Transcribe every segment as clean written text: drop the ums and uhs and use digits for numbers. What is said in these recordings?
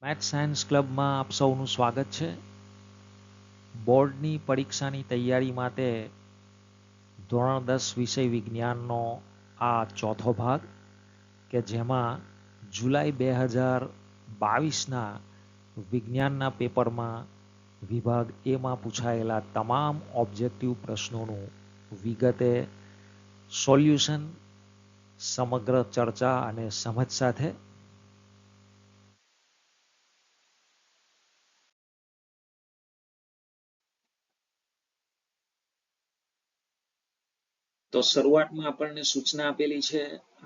Maths science ક્લબમાં આપ સૌનું સ્વાગત છે. બોર્ડની પરીક્ષાની તૈયારી માટે ધોરણ 10 વિષય વિજ્ઞાનનો આ ચોથો ભાગ કે જેમાં જુલાઈ 2022ના વિજ્ઞાનના પેપરમાં વિભાગ એમાં પૂછાયેલા તમામ ઓબ્જેક્ટિવ પ્રશ્નોનું વિગતે સોલ્યુશન, સમગ્ર ચર્ચા અને સમજ સાથે તો શરૂઆતમાં આપણને સૂચના આપેલી છે,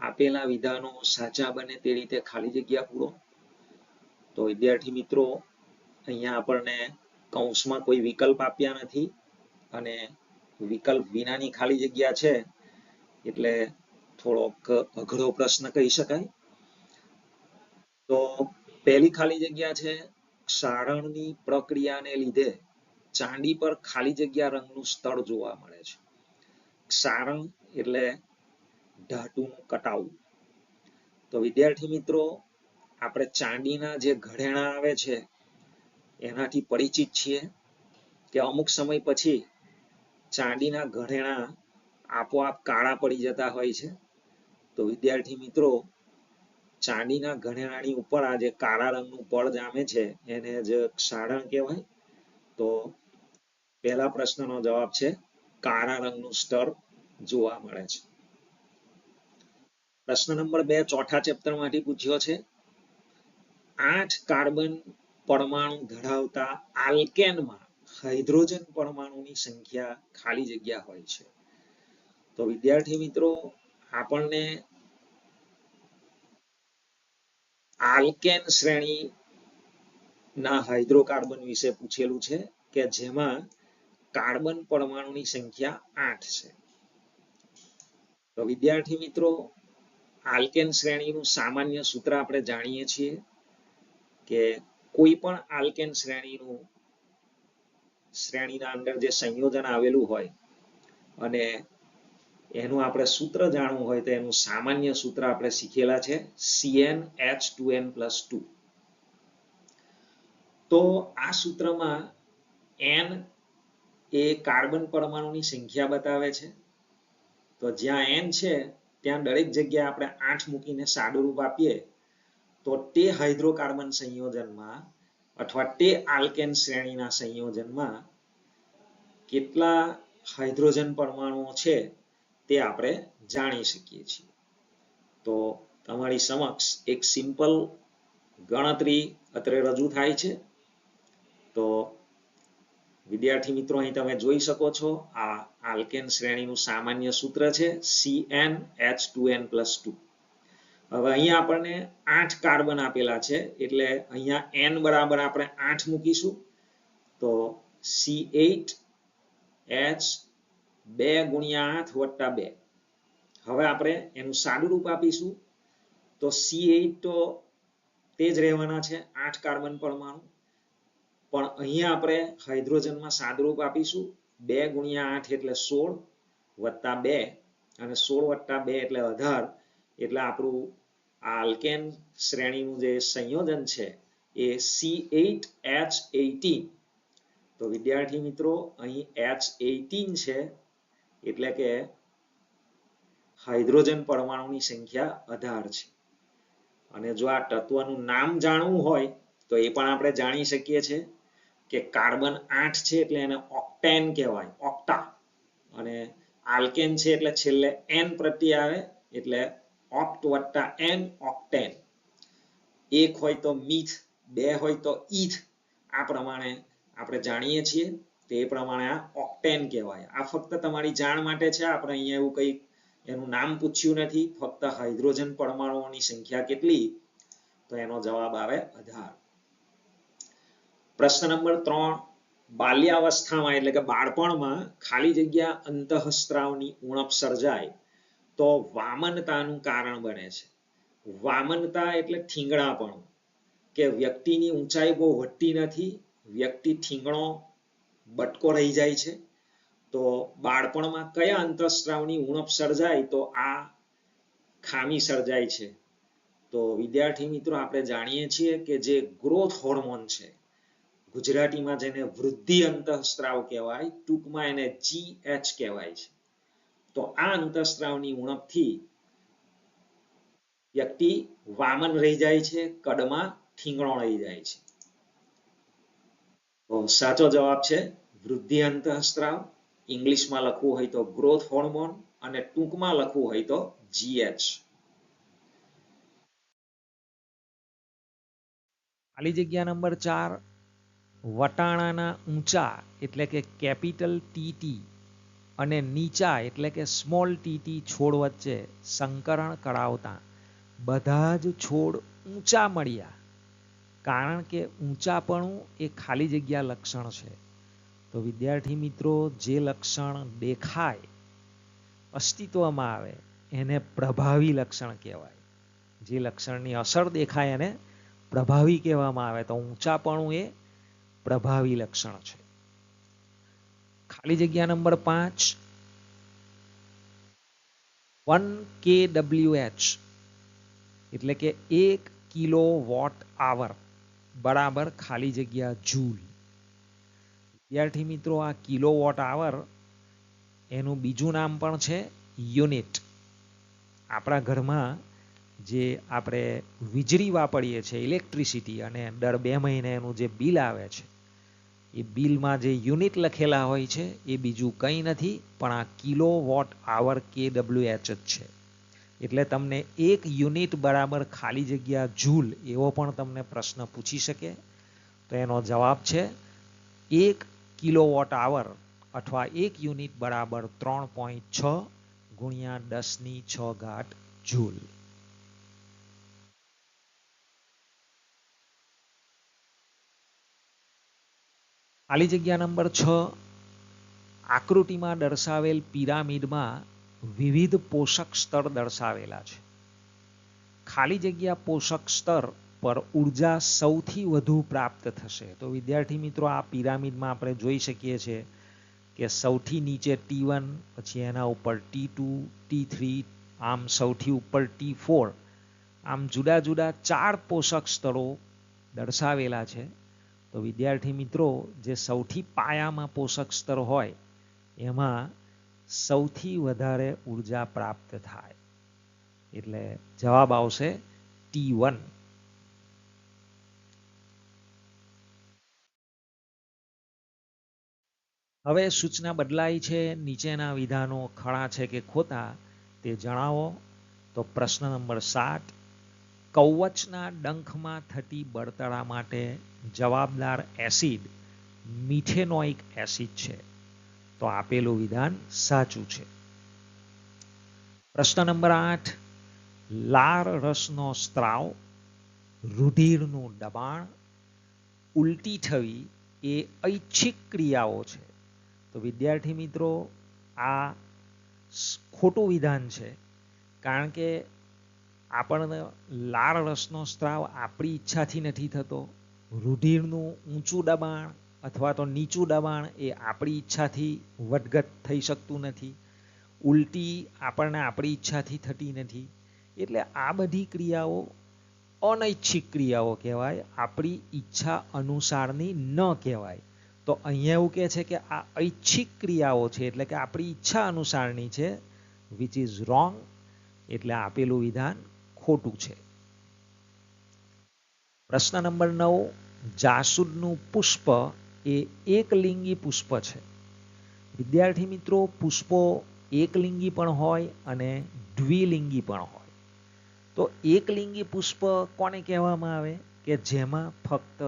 આપેલા વિધાનો સાચા બને તે રીતે ખાલી જગ્યા પૂરો. તો વિદ્યાર્થી મિત્રો, અહીંયા આપણને કૌંસમાં કોઈ વિકલ્પ આપ્યા નથી અને વિકલ્પ વિનાની ખાલી જગ્યા છે એટલે થોડોક અઘરો પ્રશ્ન કહી શકાય. તો પહેલી ખાલી જગ્યા છે, ક્ષારણની પ્રક્રિયાને લીધે ચાંદી પર ખાલી જગ્યા રંગનું સ્તર જોવા મળે છે. ક્ષારણ એટલે ધાતુનું કટાવું. તો વિદ્યાર્થી મિત્રો, આપણે ચાંદીના જે ઘરેણા આવે છે એનાથી પરિચિત છીએ કે અમુક સમય પછી ચાંદીના ઘરેણા આપોઆપ કાળા પડી જતા હોય છે. તો વિદ્યાર્થી મિત્રો, ચાંદીના ઘરેણાની ઉપર આ જે કાળા રંગનું પડ જામે છે એને જ ક્ષારણ કહેવાય. તો પહેલા પ્રશ્નનો જવાબ છે કાળા રંગનું સ્તર જોવા મળે છે. પ્રશ્ન નંબર 2 ચોથા ચેપ્ટરમાંથી પૂછ્યો છે. 8 કાર્બન પરમાણુ ધરાવતા આલ્કેનમાં હાઇડ્રોજન પરમાણુની સંખ્યા ખાલી જગ્યા હોય છે. તો વિદ્યાર્થી મિત્રો, આપણને આલ્કેન શ્રેણીના હાઇડ્રોકાર્બન વિશે પૂછેલું છે કે જેમાં કાર્બન પરમાણુની સંખ્યા 8 છે. તો વિદ્યાર્થી મિત્રો, આલ્કેન શ્રેણીનું સામાન્ય સૂત્ર આપણે જાણીએ છીએ કે કોઈ પણ આલ્કેન શ્રેણીના અંદર જે સંયોજન આવેલું હોય અને એનું આપણે સૂત્ર જાણવું હોય તો એનું સામાન્ય સૂત્ર આપણે શીખેલા છે CnH2n+2. તો આ સૂત્રમાં n એ કાર્બન પરમાણુની સંખ્યા બતાવે છે. તો જ્યાં n છે ત્યાં દરેક જગ્યાએ આપણે 8 મૂકીને સાદુરૂપ આપીએ તો તે હાઇડ્રોકાર્બન સંયોજનમાં અથવા તે આલ્કેન શ્રેણીના સંયોજનમાં કેટલા હાઇડ્રોજન પરમાણુઓ છે તે આપણે જાણી શકીએ છીએ. તો તમારી સમક્ષ એક સિમ્પલ ગણતરી અત્રે રજૂ થાય છે. તો વિદ્યાર્થી મિત્રો, અહીં તમે જોઈ શકો છો આ આલ્કેન શ્રેણીનું સામાન્ય સૂત્ર છે CnH2n+2. હવે અહીંયા આપણને 8 કાર્બન આપેલા છે એટલે અહીંયા n બરાબર આપણે 8 મૂકીશું. તો C8H 2 × 8 + 2. હવે આપણે એનું સાદુરૂપ આપીશું તો C8 તો તે જ રહેવાના છે 8 કાર્બન પરમાણુ, પણ અહીંયા આપણે હાઇડ્રોજનમાં સાદુરૂપ આપીશું 2 × 8 એટલે 16 + 2 અને 16 + 2 એટલે 18. એટલે આપણું આલ્કેન શ્રેણીનું જે સંયોજન છે એ C8H18. તો વિદ્યાર્થી મિત્રો, અહીં H18 છે એટલે કે હાઇડ્રોજન પરમાણુની સંખ્યા 18 છે. અને જો આ તત્વનું નામ જાણવું હોય તો એ પણ આપણે જાણી શકીએ છીએ કે કાર્બન 8 છે એટલે એને ઓક્ટેન કહેવાય, ઓક્ટા. અને આલ્કેન છે એટલે છેલ્લે n પ્રત્યય આવે એટલે ઓક્ટ + n, ઓક્ટેન. 1 હોય તો મીથ, 2 હોય તો ઈથ. આ પ્રમાણે આપણે જાણીએ છીએ તે પ્રમાણે આ ઓક્ટેન કહેવાય. આ ફક્ત તમારી જાણ માટે છે, આપણે અહીંયા એવું કંઈ એનું નામ પૂછ્યું નથી, ફક્ત હાઇડ્રોજન પરમાણુઓની સંખ્યા કેટલી તો એનો જવાબ આવે 18. પ્રશ્ન નંબર 3, બાલ્યાવસ્થામાં એટલે કે બાળપણમાં ખાલી જગ્યા અંતઃસ્ત્રાવની ઉણપ સર્જાય તો વામનતાનું કારણ બને છે. વામનતા એટલે ઠીંગણાપણું, કે વ્યક્તિની ઊંચાઈ બહુ વધતી નથી, વ્યક્તિ ઠીંગણો બટકો રહી જાય છે. તો બાળપણમાં કયા અંતઃસ્ત્રાવની ઉણપ સર્જાય તો આ ખામી સર્જાય છે? તો વિદ્યાર્થી મિત્રો આપણે જાણીએ છીએ કે જે ગ્રોથ હોર્મોન છે, ગુજરાતીમાં જેને વૃદ્ધિ અંતઃસ્ત્રાવ કહેવાય, ટૂંકમાં એને GH કહેવાય છે. તો આ અંતઃસ્ત્રાવની ઉણપથી વ્યક્તિ વામન રહી જાય છે, કદમાં ઠીંગણો રહી જાય છે. તો સાચો જવાબ છે વૃદ્ધિ અંતઃસ્ત્રાવ. ઇંગ્લિશમાં લખવું હોય તો ગ્રોથ હોર્મોન અને ટૂંકમાં લખવું હોય તો GH. ખાલી જગ્યા નંબર 4, વટાણાના ઊંચા એટલે કે કેપિટલ TT અને નીચા એટલે કે સ્મોલ TT છોડ વચ્ચે સંકરણ કરાવતા બધા જ છોડ ઊંચા મળ્યા, કારણ કે ઊંચાપણું એ ખાલી જગ્યા લક્ષણ છે. તો વિદ્યાર્થી મિત્રો, જે લક્ષણ દેખાય, અસ્તિત્વમાં આવે, એને પ્રભાવી લક્ષણ કહેવાય. જે લક્ષણની અસર દેખાય એને પ્રભાવી કહેવામાં આવે. તો ઊંચાપણું એ પ્રભાવી લક્ષણ છે. ખાલી જગ્યા નંબર 5, 1 kWh એટલે કે 1 કિલોવોટ આવર બરાબર ખાલી જગ્યા જૂલ. વિદ્યાર્થી મિત્રો, આ કિલોવોટ આવર એનું બીજું નામ પણ છે યુનિટ. આપણા ઘરમાં જે આપણે વીજળી વાપરીએ છીએ, ઇલેક્ટ્રિસિટી, અને દર 2 મહિને એનું જે બિલ આવે છે, એ બિલમાં જે યુનિટ લખેલા હોય છે એ બીજું કંઈ નથી પણ આ કિલોવોટ આવર KWH જ છે. એટલે તમને 1 યુનિટ બરાબર ખાલી જગ્યા જૂલ એવો પણ તમને પ્રશ્ન પૂછી શકે. તો એનો જવાબ છે 1 કિલોવોટ આવર અથવા 1 યુનિટ બરાબર 3.6 ગુણ્યા 10⁶ જૂલ. ખાલી જગ્યા નંબર 6, આકૃતિમાં દર્શાવેલ પિરામિડમાં વિવિધ પોષક સ્તર દર્શાવેલા છે. ખાલી જગ્યા પોષક સ્તર પર ઉર્જા સૌથી વધુ પ્રાપ્ત થશે. તો વિદ્યાર્થી મિત્રો, આ પિરામિડમાં આપણે જોઈ શકીએ છીએ કે સૌથી નીચે T1, પછી એના ઉપર T2, T3, આમ સૌથી ઉપર T4, આમ જુદા જુદા 4 પોષક સ્તરો દર્શાવેલા છે. તો વિદ્યાર્થી મિત્રો, જે સૌથી પાયામાં પોષક સ્તર હોય એમાં સૌથી વધારે ઉર્જા પ્રાપ્ત થાય. એટલે જવાબ આવશે T1. હવે સૂચના બદલાઈ છે. નીચેના વિધાનો ખરા છે કે ખોટા તે જણાવો. તો પ્રશ્ન નંબર 7, કવચના ડંખમાં થતી બળતરા માટે જવાબદાર એસિડ મિથેનોઇક એસિડ છે. તો આપેલું વિધાન સાચું છે. પ્રશ્ન નંબર 8, લાળ રસનો સ્ત્રાવ, રુધિરનું દબાણ, ઉલટી થવી એ ઐચ્છિક ક્રિયાઓ છે. તો વિદ્યાર્થી મિત્રો, આ ખોટું વિધાન છે, કારણ કે આપણને લાળ રસનો સ્ત્રાવ આપણી ઈચ્છાથી નથી થતો. રુધિરનું ઊંચું દબાણ અથવા તો નીચું દબાણ એ આપણી ઈચ્છાથી વધઘટ થઈ શકતું નથી. ઉલટી આપણને આપણી ઈચ્છાથી થતી નથી. એટલે આ બધી ક્રિયાઓ અનૈચ્છિક ક્રિયાઓ કહેવાય, આપણી ઈચ્છા અનુસારની ન કહેવાય. તો અહીંયા એવું કહે છે કે આ ઐચ્છિક ક્રિયાઓ છે, એટલે કે આપણી ઈચ્છા અનુસારની છે, વિચ ઇઝ રોંગ. એટલે આપેલું વિધાન ખોટું છે. પ્રશ્ન નંબર 9, જાસૂદનું પુષ્પ એ એકલિંગી પુષ્પ છે. વિદ્યાર્થી મિત્રો, પુષ્પો એકલિંગી પણ હોય અને દ્વિલિંગી પણ હોય. તો એકલિંગી પુષ્પ કોને કહેવામાં આવે? કે જેમાં ફક્ત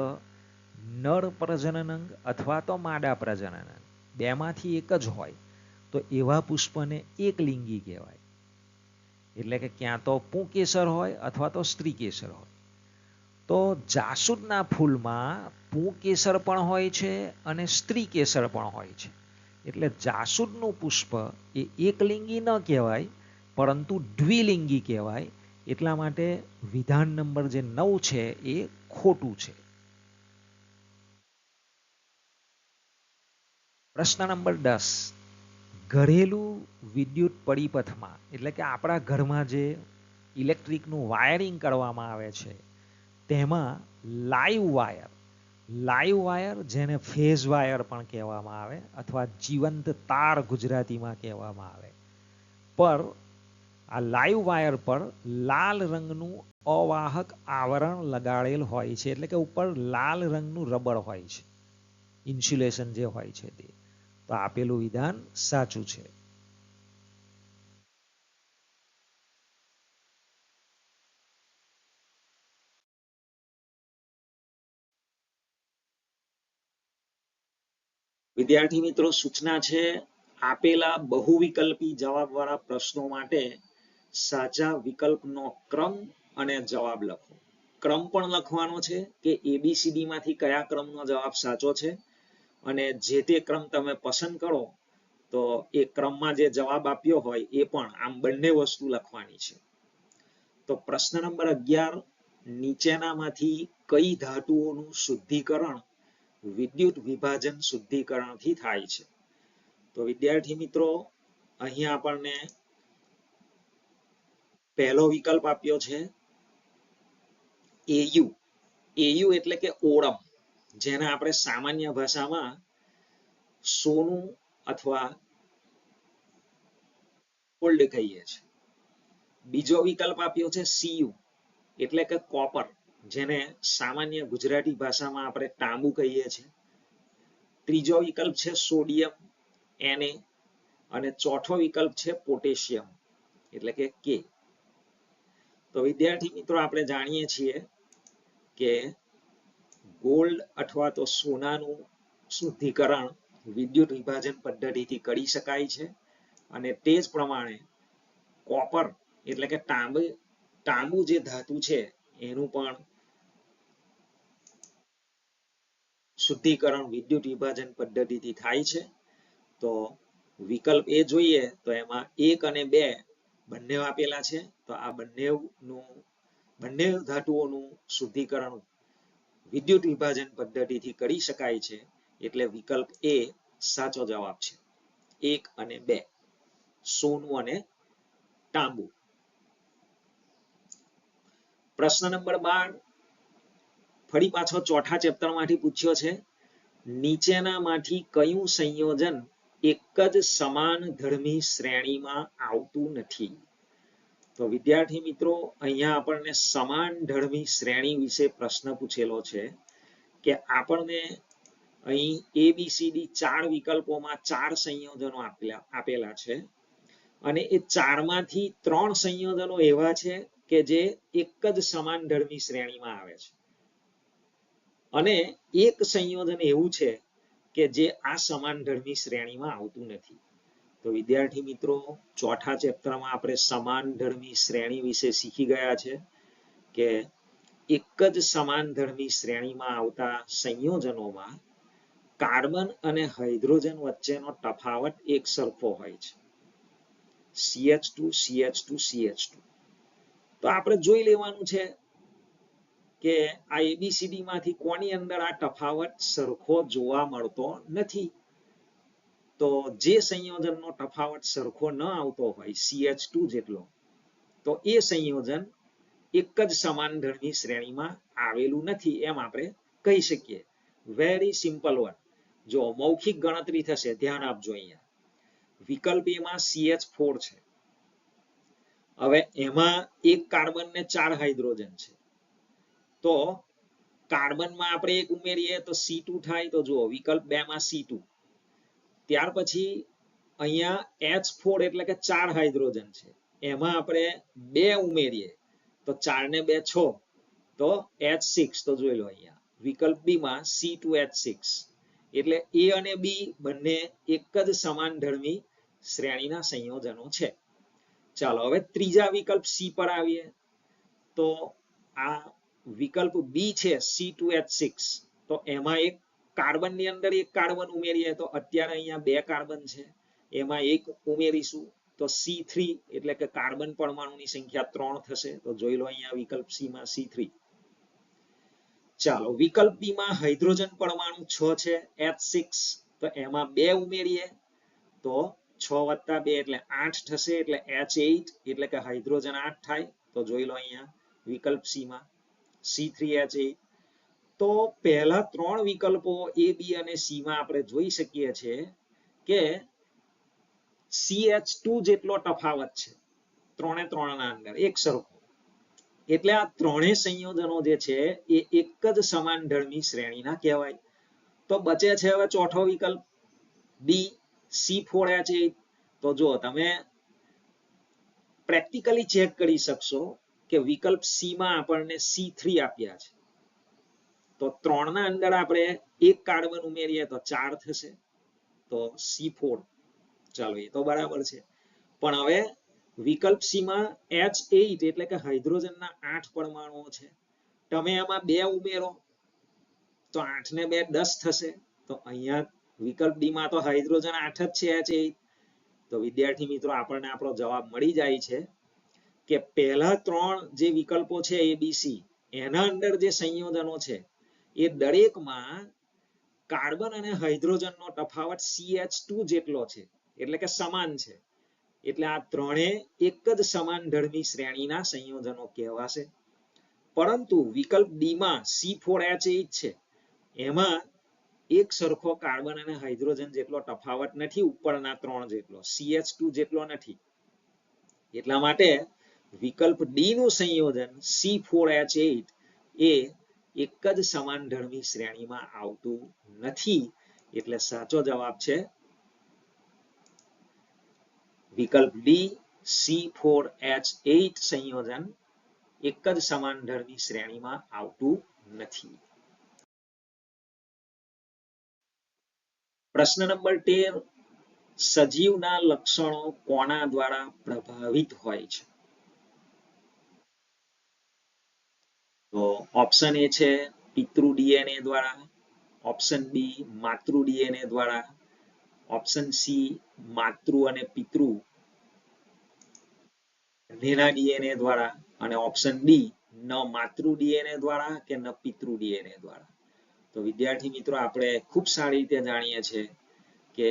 નર પ્રજનન અંગ અથવા તો માદા પ્રજનન અંગ બેમાંથી એક જ હોય, તો એવા પુષ્પને એકલિંગી કહેવાય. એટલે કે ક્યાં તો પુંકેસર હોય અથવા તો સ્ત્રીકેસર હોય. તો જાસૂદના ફૂલમાં પુંકેસર પણ હોય છે અને સ્ત્રી કેસર પણ હોય છે. એટલે જાસૂદનું પુષ્પ એ એકલિંગી ન કહેવાય પરંતુ દ્વિલિંગી કહેવાય. એટલા માટે વિધાન નંબર જે 9 છે એ ખોટું છે. પ્રશ્ન નંબર 10. ઘરેલું વિદ્યુત પરિપથમાં એટલે કે આપણા ઘરમાં જે ઇલેક્ટ્રિકનું વાયરિંગ કરવામાં આવે છે તેમાં લાઈવ વાયર જેને ફેઝ વાયર પણ કહેવામાં આવે અથવા જીવંત તાર ગુજરાતીમાં કહેવામાં આવે પર આ લાઈવ વાયર પર લાલ રંગનું અવાહક આવરણ લગાડેલ હોય છે. એટલે કે ઉપર લાલ રંગનું રબર હોય છે, ઇન્સ્યુલેશન જે હોય છે તે. તો આપેલું વિધાન સાચું છે. વિદ્યાર્થી મિત્રો, સૂચના છે આપેલા બહુવિકલ્પી જવાબવાળા પ્રશ્નો માટે સાચા વિકલ્પનો ક્રમ અને જવાબ લખો. ક્રમ પણ લખવાનો છે કે એબીસીડી માંથી કયા ક્રમનો જવાબ સાચો છે, અને જે તે ક્રમ તમે પસંદ કરો તો એ ક્રમમાં જે જવાબ આપ્યો હોય એ પણ, આમ બંને વસ્તુ લખવાની છે. તો પ્રશ્ન નંબર 11, નીચેનામાંથી કઈ ધાતુઓનું શુદ્ધિકરણ વિદ્યુત વિભાજન શુદ્ધિકરણથી થાય છે? તો વિદ્યાર્થી મિત્રો, અહીંયા આપણને પહેલો વિકલ્પ આપ્યો છે એયુ. એયુ એટલે કે ઓળમ, જેને આપણે સામાન્ય ભાષામાં સોનું અથવા ગોલ્ડ કહીએ છીએ. બીજો વિકલ્પ આપ્યો છે સીયુ એટલે કે કોપર, જેને સામાન્ય ગુજરાતી ભાષામાં આપણે તાંબુ કહીએ છીએ. ત્રીજો વિકલ્પ છે સોડિયમ Na, અને ચોથો વિકલ્પ છે પોટેશિયમ એટલે કે કે. તો વિદ્યાર્થી મિત્રો, આપણે જાણીએ છીએ કે ગોલ્ડ અથવા તો સોનાનું શુદ્ધિકરણ વિદ્યુત વિભાજન પદ્ધતિથી કરી શકાય છે, અને તે જ પ્રમાણે કોપર એટલે કે તાંબુ જે ધાતુ છે એનું પણ શુદ્ધિકરણ વિદ્યુત વિભાજન પદ્ધતિથી થાય છે. તો વિકલ્પ એ જોઈએ તો એમાં 1 અને 2 બંને આપેલા છે. તો આ બંને ધાતુઓનું શુદ્ધિકરણ વિદ્યુત વિભાજન પદ્ધતિથી કરી શકાય છે. એટલે વિકલ્પ એ સાચો જવાબ છે. 1 અને 2, સોનું અને તાંબુ. પ્રશ્ન નંબર 12 ફરી પાછો ચોથા ચેપ્ટરમાંથી પૂછ્યો છે. નીચેનામાંથી કયું સંયોજન એક જ સમાન ધર્મી શ્રેણીમાં આવતું નથી? તો વિદ્યાર્થી મિત્રો, અહીંયા આપણને સમાન ધર્મી શ્રેણી વિશે પ્રશ્ન પૂછેલો છે કે આપણને અહીં એબીસીડી 4 વિકલ્પોમાં 4 સંયોજનો આપેલા છે, અને એ 4 માંથી 3 સંયોજનો એવા છે કે જે એક જ સમાન ધર્મી શ્રેણીમાં આવે છે, અને એક સંયોજન એવું છે કે જે આ સમાન ધર્મી શ્રેણીમાં આવતું નથી. તો વિદ્યાર્થી મિત્રો, ચોથા ચેપ્ટરમાં આપણે સમાન ધર્મી શ્રેણી વિશે શીખી ગયા છે કે એક જ સમાન ધર્મી શ્રેણીમાં આવતા સંયોજનોમાં કાર્બન અને હાઇડ્રોજન વચ્ચેનો તફાવત એક સરખો હોય છે, CH2 CH2 CH2. તો આપણે જોઈ લેવાનું છે કે આ એબીસીડી માંથી કોની અંદર આ તફાવત સરખો જોવા મળતો નથી. તો જે સંયોજનનો તફાવત સરખો ન આવતો હોય CH2 જેટલો, તો એ સંયોજન એક જ સમાન ધર્મી શ્રેણીમાં આવેલું નથી એમ આપણે કહી શકીએ. Very simple one. જો મૌખિક ગણતરી થશે, ધ્યાન આપજો. અહીંયા વિકલ્પ એમાં CH4 છે. હવે એમાં એક કાર્બન ને 4 હાઇડ્રોજન છે, તો કાર્બનમાં આપણે એક ઉમેરીએ તો C2 થાય. તો જુઓ વિકલ્પ 2 માં C2. ત્યાર પછી અહીંયા H4 એટલે કે 4 હાઇડ્રોજન છે, એમાં આપણે 2 ઉમેરીએ તો 4 ને 2 6, તો H6. તો જોઈ લો અહીંયા વિકલ્પ બી માં C2H6. એટલે A અને B બંને એક જ સમાન ધર્મી શ્રેણીના સંયોજનો છે. ચાલો હવે ત્રીજા વિકલ્પ C પર આવીએ. તો આ વિકલ્પ બી છે C2H6, તો એમાં એક કાર્બનની અંદર એક કાર્બન ઉમેરીએ તો અત્યારે અહીંયા 2 કાર્બન છે, એમાં એક ઉમેરીશું તો C3, એટલે કે કાર્બન પરમાણુની સંખ્યા 3 થશે. તો જોઈ લો અહીંયા વિકલ્પ સી માં C3. ચાલો વિકલ્પ બી માં હાઇડ્રોજન પરમાણુ 6 છે H6, તો એમાં 2 ઉમેરીએ તો 6 + 2 એટલે 8 થશે, એટલે H8, એટલે કે હાઇડ્રોજન 8 થાય. તો જોઈ લો અહીંયા વિકલ્પ સી માં C3H8. તો પહેલા 3 વિકલ્પો એ બી અને સી માં આપણે જોઈ શકીએ છીએ કે CH2 જેટલો તફાવત છે 3 ના અંદર એક સરખો, એટલે આ ત્રણેય સંયોજનો જે છે એ એક જ સમાન ઢળની શ્રેણીના કહેવાય. તો બચે છે હવે ચોથો વિકલ્પ ડી C4H8. તો જો તમે પ્રેક્ટિકલી ચેક કરી શકશો કે વિકલ્પ સી માં આપણને C3 આપ્યા છે, તો 3 ના અંદર આપણે એક કાર્બન ઉમેરીએ તો 4 થશે, તો C4. ચાલો એ તો બરાબર છે, પણ હવે વિકલ્પ સી માં H8 એટલે કે હાઇડ્રોજનના 8 પરમાણુઓ છે, તમે એમાં 2 ઉમેરો તો 8 ને 2 10 થશે. તો અહીંયા વિકલ્પ ડી માં તો હાઇડ્રોજન 8 જ છે H8. તો વિદ્યાર્થી મિત્રો આપણને આપણો જવાબ મળી જાય છે કે પહેલા 3 જે વિકલ્પો છે એ બી સી, એના અંદર જે સંયોજનો છે એ દરેકમાં કાર્બન અને હાઇડ્રોજનનો તફાવત CH2 જેટલો છે, એટલે કે સમાન છે, એટલે આ ત્રણે એક જ સમાન ઢળની શ્રેણીના સંયોજનો કહેવાશે. પરંતુ વિકલ્પ ડી માં C4H8 છે, એમાં એક સરખો કાર્બન અને હાઇડ્રોજન જેટલો તફાવત નથી, ઉપરના 3 જેટલો, CH2 જેટલો નથી. એટલા માટે વિકલ્પ ડી નું સંયોજન C4H8 એ એક જ સમાન ઢળની શ્રેણીમાં આવતું નથી. એટલે સાચો જવાબ છે વિકલ્પ ડી C4H8 સંયોજન એક જ સમાન ઢળની શ્રેણીમાં આવતું નથી. પ્રશ્ન નંબર 13, સજીવના લક્ષણો કોના દ્વારા પ્રભાવિત હોય છે? તો ઓપ્શન એ છે પિતૃ ડીએનએ દ્વારા, ઓપ્શન બી માતૃ ડીએનએ દ્વારા, ઓપ્શન સી માતૃ અને પિતૃ બંનેના ડીએનએ દ્વારા, અને ઓપ્શન ડી ન માતૃ ડીએનએ દ્વારા કે ન પિતૃ ડીએનએ દ્વારા. તો વિદ્યાર્થી મિત્રો આપણે ખૂબ સારી રીતે જાણીએ છીએ કે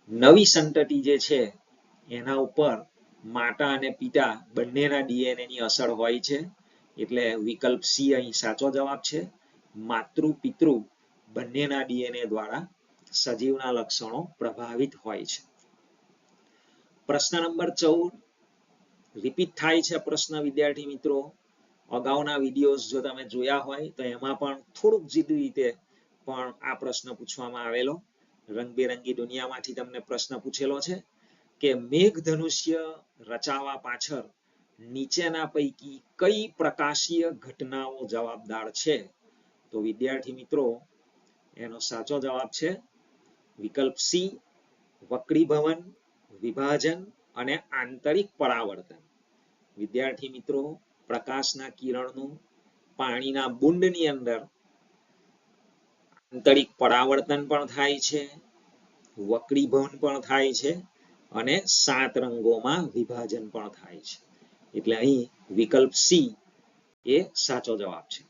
નવી સંતતિ જે છે એના ઉપર માતા અને પિતા બંનેના ડીએનએ ની અસર હોય છે, એટલે વિકલ્પ સી અહીં સાચો જવાબ છે. માતૃ પિતૃ બંનેના ડીએનએ દ્વારા સજીવના લક્ષણો પ્રભાવિત હોય છે. પ્રશ્ન નંબર 14 રિપીટ થાય છે પ્રશ્ન વિદ્યાર્થી મિત્રો. અગાઉના વિડીયોઝ જો તમે જોયા હોય તો એમાં પણ થોડુંક જુદી રીતે પણ આ પ્રશ્ન પૂછવામાં આવેલો. રંગબેરંગી દુનિયામાંથી તમને પ્રશ્ન પૂછેલો છે કે મેઘધનુષ્ય રચાવા પાછળ નીચેના પૈકી કઈ પ્રકાશીય ઘટનાઓ જવાબદાર છે? તો વિદ્યાર્થી મિત્રો એનો સાચો જવાબ છે વિકલ્પ સી વક્રીભવન, વિભાજન અને આંતરિક પરાવર્તન. વિદ્યાર્થી મિત્રો પ્રકાશના કિરણનું પાણીના બુંદની અંદર આંતરિક પરાવર્તન પણ થાય છે, વક્રીભવન પણ થાય છે અને 7 રંગોમાં વિભાજન પણ થાય છે. એટલે અહીં વિકલ્પ સી એ સાચો જવાબ છે.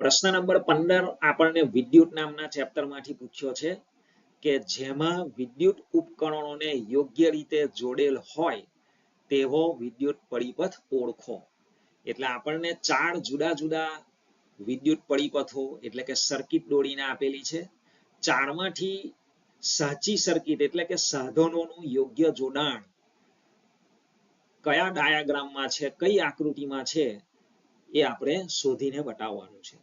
પ્રશ્ન નંબર 15 આપણને વિદ્યુત નામના ચેપ્ટરમાંથી પૂછ્યો છે કે જેમાં વિદ્યુત ઉપકરણોને યોગ્ય રીતે જોડેલ હોય તેવો વિદ્યુત પરિપથ ઓળખો. એટલે આપણને 4 જુદા જુદા વિદ્યુત પરિપથો એટલે કે સર્કિટ દોરીને આપેલી છે. 4માંથી સાચી સર્કિટ એટલે કે સાધનોનું યોગ્ય જોડાણ કયા ડાયાગ્રામમાં છે, કઈ આકૃતિમાં છે એ આપણે શોધીને બતાવવાનું છે.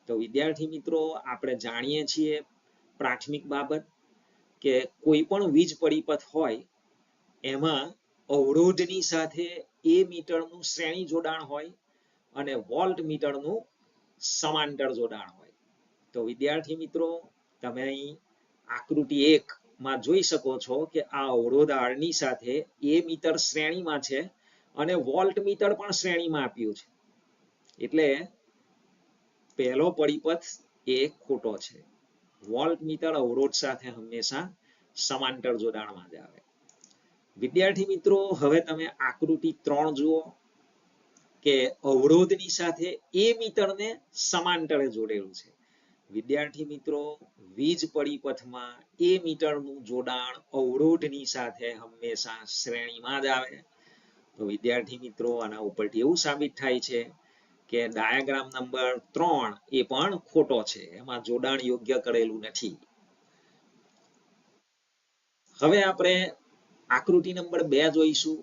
તો વિદ્યાર્થી મિત્રો આપણે જાણીએ છીએ પ્રાથમિક બાબત કે કોઈ પણ વીજ પરિપથ હોય એમાં અવરોધની સાથે એ મીટરનું શ્રેણી જોડાણ હોય અને વોલ્ટ મીટરનું સમાંતર જોડાણ હોય. તો વિદ્યાર્થી મિત્રો તમે અહીં આકૃતિ 1 માં જોઈ શકો છો કે આ અવરોધ R ની સાથે એ મીટર શ્રેણીમાં છે અને વોલ્ટ મીટર પણ શ્રેણીમાં આપ્યું છે. એટલે પહેલો પરિપથ એ ખોટો છે. વોલ્ટ મીટર અવરોધ સાથે હંમેશા સમાંતર જોડાણમાં જ આવે. વિદ્યાર્થી મિત્રો, હવે તમે આકૃતિ 3 જુઓ કે અવરોધની સાથે એ મીટરને સમાંતરે જોડેલું છે. વિદ્યાર્થી મિત્રો, વીજ પરિપથમાં એ મીટરનું જોડાણ અવરોધની સાથે હંમેશા શ્રેણીમાં જ આવે. તો વિદ્યાર્થી મિત્રો, આના ઉપરથી એવું સાબિત થાય છે કે ડાયાગ્રામ નંબર 3 એ પણ ખોટો છે. એમાં જોડાણ યોગ્ય કરેલું નથી. હવે આપણે આકૃતિ નંબર 2 જોઈશું.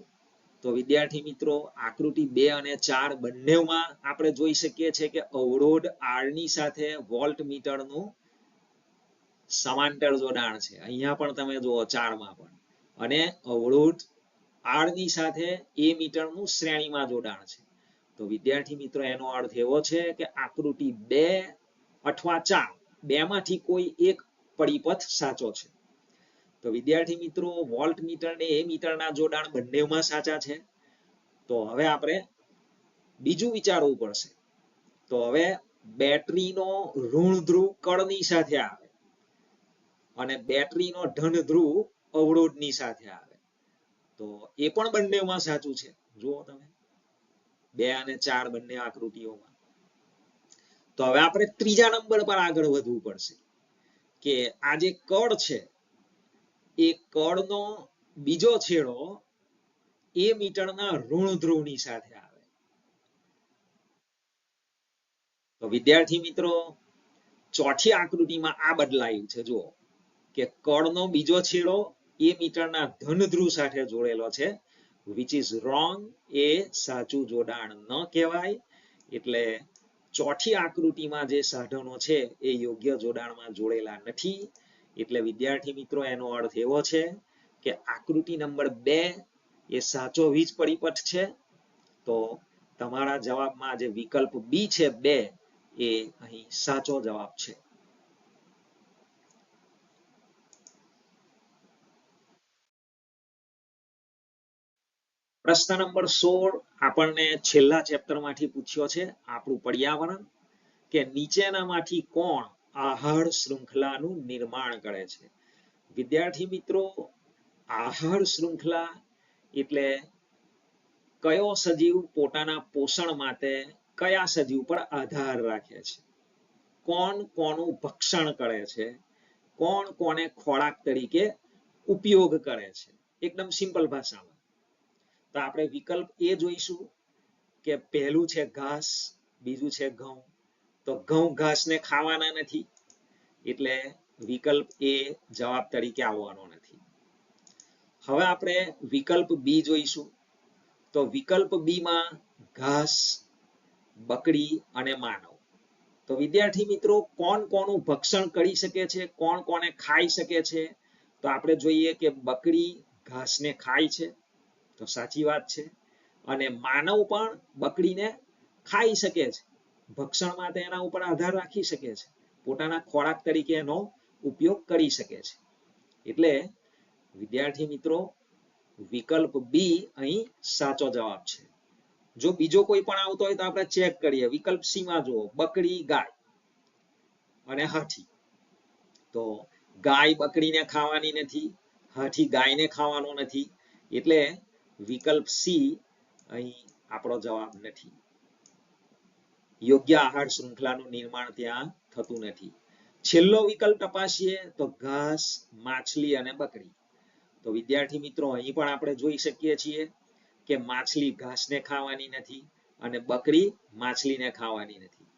તો વિદ્યાર્થી મિત્રો, આકૃતિ 2 અને 4 બંનેમાં આપણે જોઈ શકીએ છીએ કે અવરોધ R ની સાથે વોલ્ટ મીટરનું સમાંતર જોડાણ છે. અહીંયા પણ તમે જુઓ 4 માં પણ, અને અવરોધ R ની સાથે એ મીટરનું શ્રેણીમાં જોડાણ છે. તો વિદ્યાર્થી મિત્રો, એનો અર્થ એવો છે કે આકૃતિ 2 અથવા 4 બેમાંથી કોઈ એક પરિપથ સાચો છે. તો વિદ્યાર્થી મિત્રો, વોલ્ટ મીટર ને એ મીટરના જોડાણ બંનેમાં સાચા છે. તો હવે આપણે બીજું વિચારવું પડશે. તો હવે બેટરીનો ઋણ ધ્રુવ કળની સાથે આવે અને બેટરીનો ધન ધ્રુવ અવરોધની સાથે આવે. તો એ પણ બંનેમાં સાચું છે. જુઓ તમે 2 અને 4 બંને આકૃતિઓમાં. તો હવે આપણે ત્રીજા નંબર પર આગળ વધવું પડશે કે આ જે કળ છે એ કળનો બીજો છેડો એ મીટરના ઋણ ધ્રુવની સાથે આવે. તો વિદ્યાર્થી મિત્રો, ચોથી આકૃતિમાં આ બદલાયું છે. જુઓ કે કળનો બીજો છેડો એ મીટરના ધન ધ્રુવ સાથે જોડેલો છે, which is wrong. એ સાચું જોડાણ ન કહેવાય. એટલે ચોથી આકૃતિમાં જે સાધનો છે એ યોગ્ય જોડાણમાં જોડેલા નથી. એટલે વિદ્યાર્થી મિત્રો, એનો અર્થ એવો છે કે આકૃતિ નંબર 2 એ સાચો વીજ પરિપથ છે. તો તમારા જવાબમાં જે વિકલ્પ બી છે 2 એ અહીં સાચો જવાબ છે. પ્રશ્ન નંબર 16 આપણને છેલ્લા ચેપ્ટરમાંથી પૂછ્યો છે, આપણું પર્યાવરણ, કે નીચેનામાંથી કોણ આહાર શૃંખલાનું નિર્માણ કરે છે. વિદ્યાર્થી મિત્રો, આહાર શૃંખલા એટલે કયો સજીવ પોતાના પોષણ માટે કયા સજીવ પર આધાર રાખે છે, કોણ કોનું ભક્ષણ કરે છે, કોણ કોને ખોરાક તરીકે ઉપયોગ કરે છે. એકદમ સિમ્પલ ભાષામાં. તો આપણે વિકલ્પ એ જોઈશું કે પહેલું છે ઘાસ, બીજું છે ઘઉં. તો ઘઉં ઘાસને ખાવાના નથી, એટલે વિકલ્પ એ જવાબ તરીકે આવવાનો નથી. હવે આપણે વિકલ્પ બી જોઈશું. તો વિકલ્પ બી માં ઘાસ, બકરી અને માનવ. તો વિદ્યાર્થી મિત્રો, કોણ કોનું ભક્ષણ કરી શકે છે, કોણ કોને ખાઈ શકે છે. તો આપણે જોઈએ કે બકરી ઘાસને ખાય છે. તો સાચી વાત છે. અને માનવ પણ બકરીને ખાઈ શકે છે. ભક્ષણ માટે એના ઉપર આધાર રાખી શકે છે, પોતાના ખોરાક તરીકે એનો ઉપયોગ કરી શકે છે. એટલે વિદ્યાર્થી મિત્રો, વિકલ્પ બી અહીં સાચો જવાબ છે. જો બીજો કોઈ પણ આવતો હોય તો આપણે ચેક કરીએ. વિકલ્પ સી માં જુઓ, બકરી, ગાય અને હાથી. તો ગાય બકરીને ખાવાની નથી, હાથી ગાયને ખાવાનો નથી. એટલે વિકલ્પ સી અહીં આપણો જવાબ નથી. યોગ્ય આહાર શૃંખલાનું નિર્માણ ત્યાં થતું નથી. છેલ્લો વિકલ્પ તપાસીએ તો ઘાસ, માછલી અને બકરી. તો વિદ્યાર્થી મિત્રો, અહીં પણ આપણે જોઈ શકીએ છીએ કે માછલી ઘાસને ખાવાની નથી અને બકરી માછલીને ખાવાની નથી.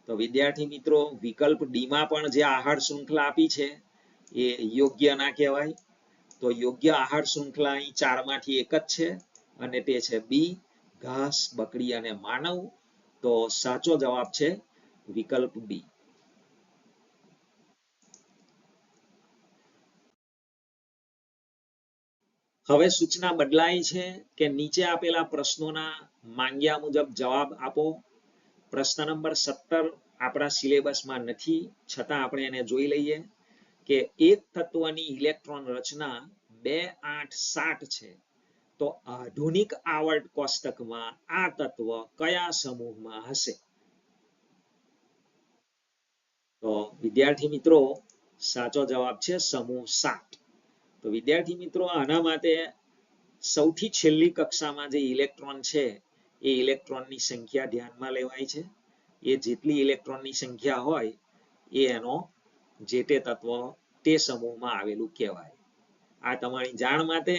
તો વિદ્યાર્થી મિત્રો, વિકલ્પ ડી માં પણ જે આહાર શૃંખલા આપી છે એ યોગ્ય ના કહેવાય. તો યોગ્ય આહાર શૃંખલા અહીં 4 માંથી એક જ છે અને તે છે બી, ઘાસ, બકરી અને માનવ. તો સાચો જવાબ છે વિકલ્પ બી. હવે સૂચના બદલાઈ છે કે નીચે આપેલા પ્રશ્નોના માંગ્યા મુજબ જવાબ આપો. પ્રશ્ન નંબર 17 આપણા સિલેબસમાં નથી, છતાં આપણે એને જોઈ લઈએ કે એક તત્વની ઇલેક્ટ્રોન રચના 2 8 7 છે, તો આધુનિક આવર્ત કોષ્ટકમાં આ તત્વ કયા સમૂહમાં હશે? તો વિદ્યાર્થી મિત્રો સાચો જવાબ છે સમૂહ 7. તો વિદ્યાર્થી મિત્રો આના માટે સૌથી છેલ્લી કક્ષામાં જે ઇલેક્ટ્રોન છે એ ઇલેક્ટ્રોનની સંખ્યા ધ્યાનમાં લેવાય છે. એ જેટલી ઇલેક્ટ્રોનની સંખ્યા હોય એ એનો જે તે તત્વ તે સમૂહમાં આવેલું કહેવાય. આ તમારી જાણ માટે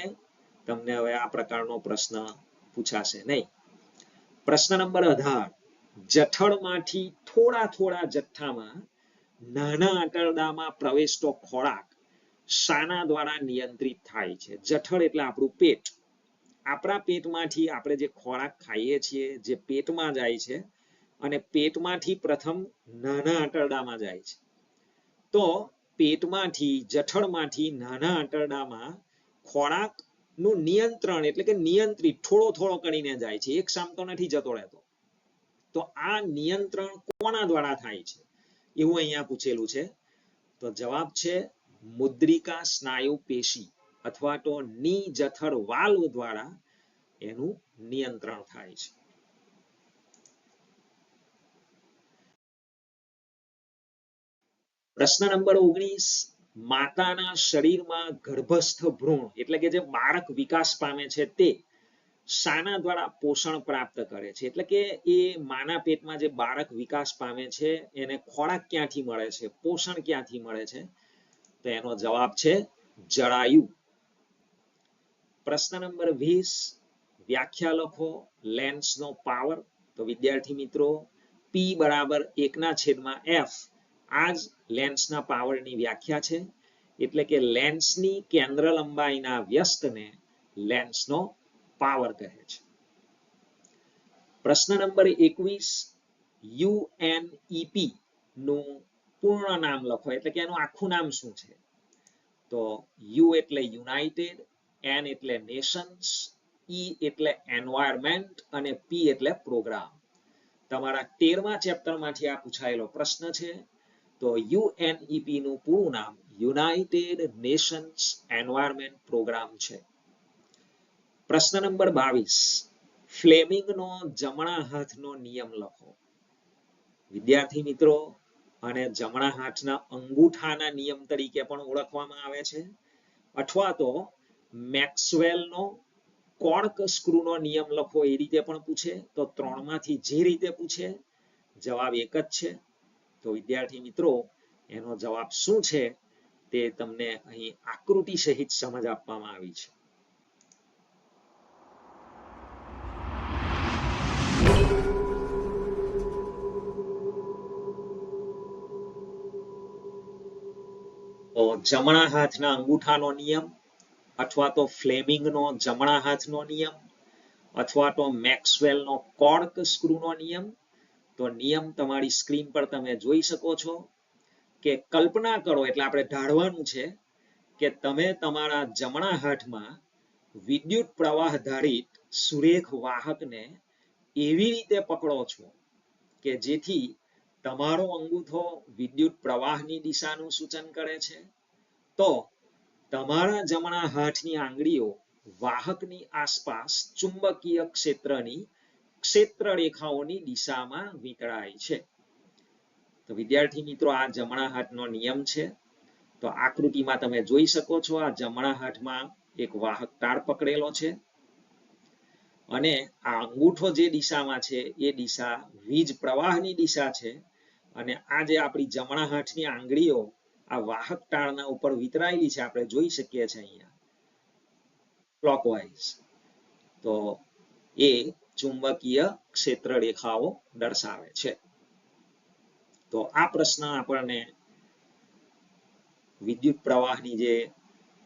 તમને હવે આ પ્રકારનો પ્રશ્ન પૂછાશે નહીં. પ્રશ્ન નંબર 18. જઠરમાંથી થોડા જથ્થામાં નાના આંતરડામાં પ્રવેશતો ખોરાક શાના દ્વારા નિયંત્રિત થાય છે? જઠર એટલે આપણું પેટ. આપણા પેટમાંથી આપણે જે ખોરાક ખાઈએ છીએ જે પેટમાં જાય છે અને પેટમાંથી પ્રથમ નાના આંતરડામાં જાય છે. તો પેટમાંથી જઠરમાંથી નાના આંતરડામાં ખોરાકનું નિયંત્રણ એટલે કે નિયંત્રિત થોડો કરીને જાય છે, એક સામતો નથી જતો રહેતો. તો આ નિયંત્રણ કોના દ્વારા થાય છે એવું અહીંયા પૂછેલું છે. તો જવાબ છે મુદ્રિકા સ્નાયુ પેશી અથવા તો ની જઠર વાલ્વ દ્વારા એનું નિયંત્રણ થાય છે. પ્રશ્ન નંબર 19. માતાના શરીરમાં ગર્ભસ્થ ભ્રૂણ એટલે કે જે બાળક વિકાસ પામે છે તે શાના દ્વારા પોષણ પ્રાપ્ત કરે છે? એટલે કે એ માના પેટમાં જે બાળક વિકાસ પામે છે એને ખોરાક ક્યાંથી મળે છે, પોષણ ક્યાંથી મળે છે? તો એનો જવાબ છે જળાયુ. પ્રશ્ન નંબર 20. વ્યાખ્યા લખો લેન્સનો પાવર. તો વિદ્યાર્થી મિત્રો P બરાબર 1/f આ જ લેન્સના પાવરની વ્યાખ્યા છે. એટલે કે લેન્સની કેન્દ્ર લંબાઈના વ્યસ્તને લેન્સનો પાવર કહે છે. પ્રશ્ન નંબર 21. UNEP નું પૂર્ણ નામ લખો. એટલે કે એનું આખું નામ શું છે? તો U એટલે યુનાઇટેડ, N એટલે નેશન્સ, E એટલે એન્વાયરમેન્ટ અને P એટલે પ્રોગ્રામ. તમારા 13મા ચેપ્ટરમાંથી આ પૂછાયેલો પ્રશ્ન છે. તો UNEP નું પૂરું નામ યુનાઇટેડ નેશન્સ એન્વાયરમેન્ટ પ્રોગ્રામ છે. પ્રશ્ન નંબર 22. ફ્લેમિંગનો જમણા હાથનો નિયમ લખો. વિદ્યાર્થી મિત્રો અને જમણા હાથના અંગૂઠાના નિયમ તરીકે પણ ઓળખવામાં આવે છે, અથવા તો મેક્સવેલનો કોર્ક સ્ક્રૂનો નિયમ લખો એ રીતે પણ પૂછે. તો 3માંથી જે રીતે પૂછે જવાબ એક જ છે. તો વિદ્યાર્થી મિત્રો એનો જવાબ શું છે તે તમને અહીં આકૃતિ સહિત સમજ આપવામાં આવી છે. તો જમણા હાથના અંગૂઠાનો નિયમ, અથવા તો ફ્લેમિંગનો જમણા હાથનો નિયમ, અથવા તો મેક્સવેલનો કોર્ક સ્ક્રૂનો નિયમ. તો નિયમ તમારી સ્ક્રીન પર તમે જોઈ શકો છો કે કલ્પના કરો, એટલે આપણે ધારવાનું છે કે તમે તમારા જમણા હાથમાં વિદ્યુત પ્રવાહ ધારિત સુરેખ વાહકને એવી રીતે પકડો છો કે જેથી તમારો અંગૂઠો વિદ્યુત પ્રવાહની દિશાનું સૂચન કરે છે. તો તમારા જમણા હાથની આંગળીઓ વાહકની આસપાસ ચુંબકીય ક્ષેત્રની ક્ષેત્ર રેખાઓની દિશામાં વીંટળાય છે. તો વિદ્યાર્થી મિત્રો આ જમણા હાથનો નિયમ છે. તો આકૃતિમાં તમે જોઈ શકો છો આ જમણા હાથમાં એક વાહક તાર પકડેલો છે અને આ અંગૂઠો જે દિશામાં છે એ દિશા વીજ પ્રવાહની દિશા છે. અને આ જે આપણી જમણા હાથની આંગળીઓ આ વાહક તારના ઉપર વિતરાયેલી છે, આપણે જોઈ શકીએ છીએ અહીંયા ક્લોકવાઇઝ. તો એ ચુંબકીય ક્ષેત્ર રેખાઓ દર્શાવે છે. તો આ પ્રશ્ન આપણને વિદ્યુત પ્રવાહની જે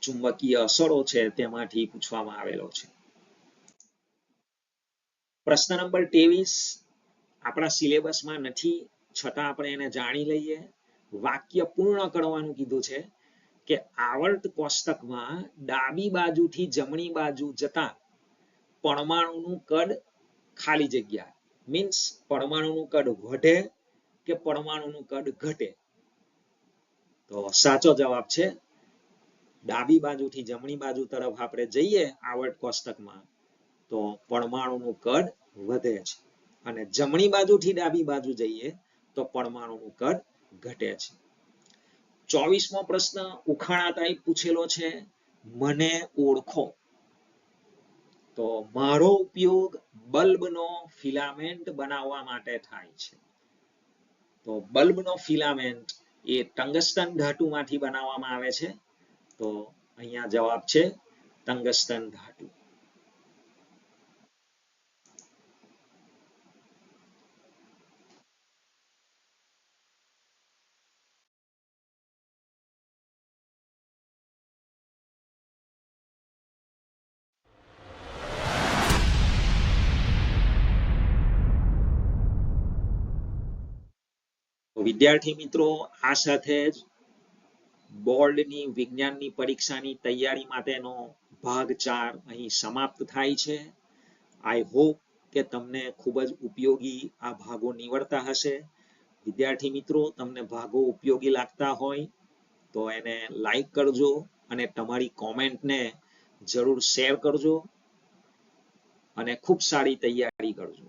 ચુંબકીય અસરો છે તેમાંથી પૂછવામાં આવેલો છે. પ્રશ્ન નંબર 23 આપણા સિલેબસમાં નથી, છતાં આપણે એને જાણી લઈએ. વાક્ય પૂર્ણ કરવાનું કીધું છે કે આવર્ત કોષ્ટકમાં ડાબી બાજુથી જમણી બાજુ જતા પરમાણુનું કદ ખાલી જગ્યા મીન્સ પરમાણુનું કદ વધે કે પરમાણુનું કદ ઘટે. તો સાચો જવાબ છે ડાબી બાજુથી જમણી બાજુ તરફ આપણે જઈએ આવર્ત કોષ્ટકમાં તો પરમાણુનું કદ વધે છે અને જમણી બાજુથી ડાબી બાજુ જઈએ તો પરમાણુનું કદ ઘટે છે. 24મો પ્રશ્ન ઉખાણા ટાઈપ પૂછેલો છે, મને ઓળખો. તો મારો ઉપયોગ બલ્બનો ફિલામેન્ટ બનાવવા માટે થાય છે. તો બલ્બનો ફિલામેન્ટ એ ટંગસ્ટન ધાતુમાંથી બનાવવામાં આવે છે. તો અહીંયા જવાબ છે ટંગસ્ટન ધાતુ. વિદ્યાર્થી મિત્રો, આ સાથે જ બોર્ડની વિજ્ઞાનની પરીક્ષાની તૈયારી માટેનો ભાગ 4 અહીં સમાપ્ત થાય છે. આઈ હોપ કે તમને ખૂબ જ ઉપયોગી આ ભાગો નીવડતા હશે. વિદ્યાર્થી મિત્રો, તમને ભાગો ઉપયોગી લાગતા હોય તો એને લાઈક કરજો અને તમારી કોમેન્ટને જરૂર શેર કરજો અને ખૂબ સારી તૈયારી કરજો.